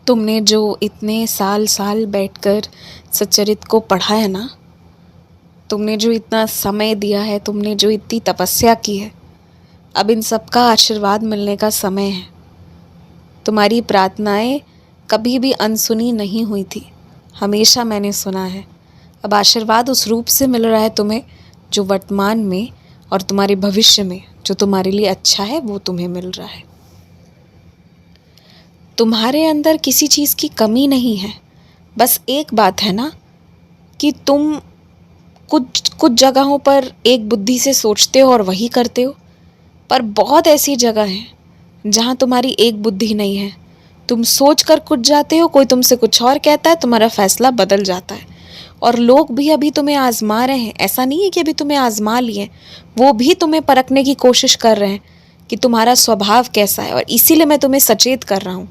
तुमने जो इतने साल साल बैठकर सच्चरित को पढ़ा है ना, तुमने जो इतना समय दिया है, तुमने जो इतनी तपस्या की है, अब इन सब का आशीर्वाद मिलने का समय है। तुम्हारी प्रार्थनाएं कभी भी अनसुनी नहीं हुई थी, हमेशा मैंने सुना है। अब आशीर्वाद उस रूप से मिल रहा है तुम्हें जो वर्तमान में और तुम्हारे भविष्य में जो तुम्हारे लिए अच्छा है वो तुम्हें मिल रहा है। तुम्हारे अंदर किसी चीज़ की कमी नहीं है, बस एक बात है ना कि तुम कुछ जगहों पर एक बुद्धि से सोचते हो और वही करते हो, पर बहुत ऐसी जगह हैं जहाँ तुम्हारी एक बुद्धि नहीं है। तुम सोच कर कुछ जाते हो, कोई तुमसे कुछ और कहता है, तुम्हारा फैसला बदल जाता है। और लोग भी अभी तुम्हें आजमा रहे हैं, ऐसा नहीं है कि अभी तुम्हें आजमा लिए, वो भी तुम्हें परखने की कोशिश कर रहे हैं कि तुम्हारा स्वभाव कैसा है। और इसीलिए मैं तुम्हें सचेत कर रहा हूँ,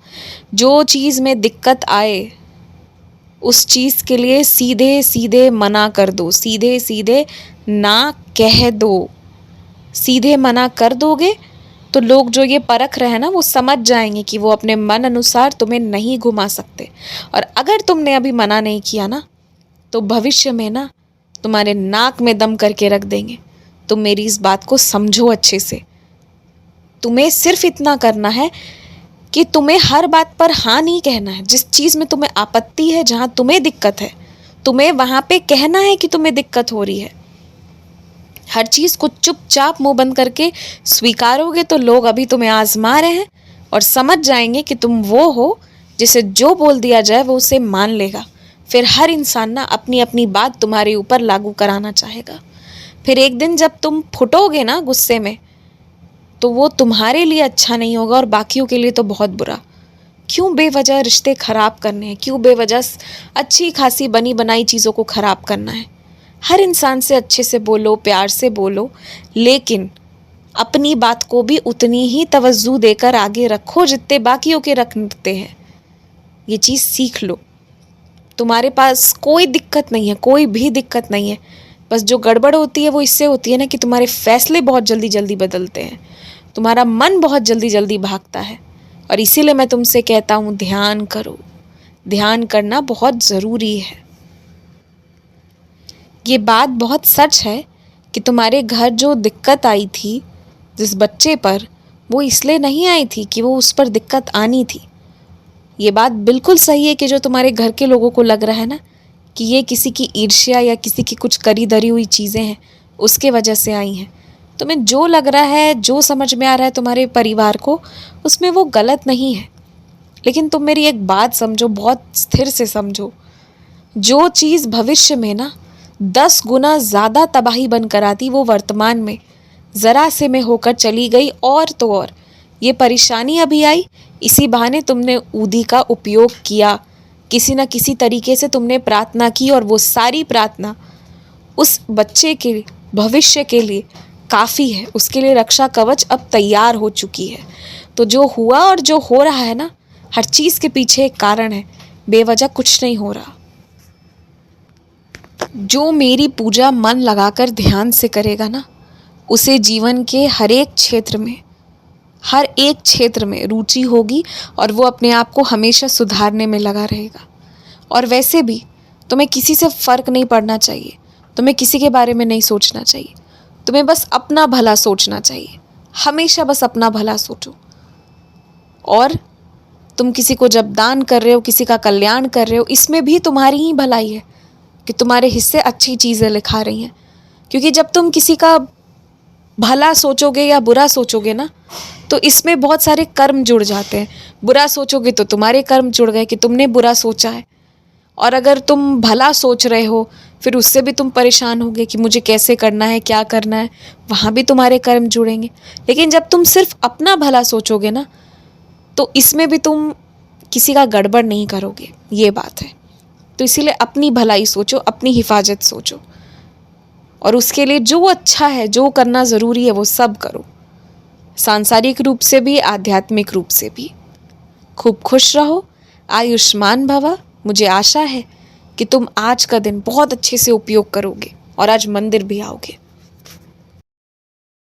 जो चीज़ में दिक्कत आए उस चीज़ के लिए सीधे सीधे मना कर दो, सीधे सीधे ना कह दो। सीधे मना कर दोगे तो लोग जो ये परख रहे हैं ना, वो समझ जाएंगे कि वो अपने मन अनुसार तुम्हें नहीं घुमा सकते। और अगर तुमने अभी मना नहीं किया ना, तो भविष्य में ना तुम्हारे नाक में दम करके रख देंगे। तुम मेरी इस बात को समझो अच्छे से। तुम्हें सिर्फ इतना करना है कि तुम्हें हर बात पर हाँ नहीं कहना है। जिस चीज़ में तुम्हें आपत्ति है, जहाँ तुम्हें दिक्कत है, तुम्हें वहाँ पे कहना है कि तुम्हें दिक्कत हो रही है। हर चीज़ को चुपचाप मुंह बंद करके स्वीकारोगे तो लोग अभी तुम्हें आजमा रहे हैं और समझ जाएंगे कि तुम वो हो जिसे जो बोल दिया जाए वो उसे मान लेगा। फिर हर इंसान ना अपनी अपनी बात तुम्हारे ऊपर लागू कराना चाहेगा। फिर एक दिन जब तुम फुटोगे ना गुस्से में, तो वो तुम्हारे लिए अच्छा नहीं होगा और बाकियों के लिए तो बहुत बुरा। क्यों बेवजह रिश्ते ख़राब करने हैं? क्यों बेवजह अच्छी खासी बनी बनाई चीज़ों को ख़राब करना है? हर इंसान से अच्छे से बोलो, प्यार से बोलो, लेकिन अपनी बात को भी उतनी ही तवज्जो देकर आगे रखो जितने बाकियों के रखते हैं। ये चीज़ सीख लो। तुम्हारे पास कोई दिक्कत नहीं है, कोई भी दिक्कत नहीं है। बस जो गड़बड़ होती है वो इससे होती है ना कि तुम्हारे फैसले बहुत जल्दी जल्दी बदलते हैं, तुम्हारा मन बहुत जल्दी जल्दी भागता है। और इसीलिए मैं तुमसे कहता हूँ, ध्यान करो। ध्यान करना बहुत ज़रूरी है। ये बात बहुत सच है कि तुम्हारे घर जो दिक्कत आई थी जिस बच्चे पर, वो इसलिए नहीं आई थी कि वो उस पर दिक्कत आनी थी। ये बात बिल्कुल सही है कि जो तुम्हारे घर के लोगों को लग रहा है ना कि ये किसी की ईर्ष्या या किसी की कुछ करी धरी हुई चीज़ें हैं, उसके वजह से आई हैं। तुम्हें जो लग रहा है, जो समझ में आ रहा है तुम्हारे परिवार को, उसमें वो गलत नहीं है। लेकिन तुम मेरी एक बात समझो, बहुत स्थिर से समझो। जो चीज़ भविष्य में ना 10 गुना ज़्यादा तबाही बनकर आती, वो वर्तमान में ज़रा से में होकर चली गई। और तो और ये परेशानी अभी आई, इसी बहाने तुमने ऊदी का उपयोग किया। किसी न किसी तरीके से तुमने प्रार्थना की और वो सारी प्रार्थना उस बच्चे के भविष्य के लिए काफ़ी है। उसके लिए रक्षा कवच अब तैयार हो चुकी है। तो जो हुआ और जो हो रहा है ना, हर चीज़ के पीछे एक कारण है, बेवजह कुछ नहीं हो रहा। जो मेरी पूजा मन लगाकर ध्यान से करेगा ना, उसे जीवन के हर एक क्षेत्र में रुचि होगी और वो अपने आप को हमेशा सुधारने में लगा रहेगा। और वैसे भी तुम्हें किसी से फ़र्क नहीं पड़ना चाहिए, तुम्हें किसी के बारे में नहीं सोचना चाहिए, तुम्हें बस अपना भला सोचना चाहिए। हमेशा बस अपना भला सोचो। और तुम किसी को जब दान कर रहे हो, किसी का कल्याण कर रहे हो, इसमें भी तुम्हारी ही भलाई है कि तुम्हारे हिस्से अच्छी चीज़ें लिखा रही हैं। क्योंकि जब तुम किसी का भला सोचोगे या बुरा सोचोगे ना, तो इसमें बहुत सारे कर्म जुड़ जाते हैं। बुरा सोचोगे तो तुम्हारे कर्म जुड़ गए कि तुमने बुरा सोचा है। और अगर तुम भला सोच रहे हो, फिर उससे भी तुम परेशान होगे कि मुझे कैसे करना है, क्या करना है, वहाँ भी तुम्हारे कर्म जुड़ेंगे। लेकिन जब तुम सिर्फ अपना भला सोचोगे ना, तो इसमें भी तुम किसी का गड़बड़ नहीं करोगे। ये बात है। तो इसीलिए अपनी भलाई सोचो, अपनी हिफाजत सोचो, और उसके लिए जो अच्छा है, जो करना ज़रूरी है, वो सब करो। सांसारिक रूप से भी, आध्यात्मिक रूप से भी। खूब खुश रहो, आयुष्मान भवा। मुझे आशा है कि तुम आज का दिन बहुत अच्छे से उपयोग करोगे और आज मंदिर भी आओगे।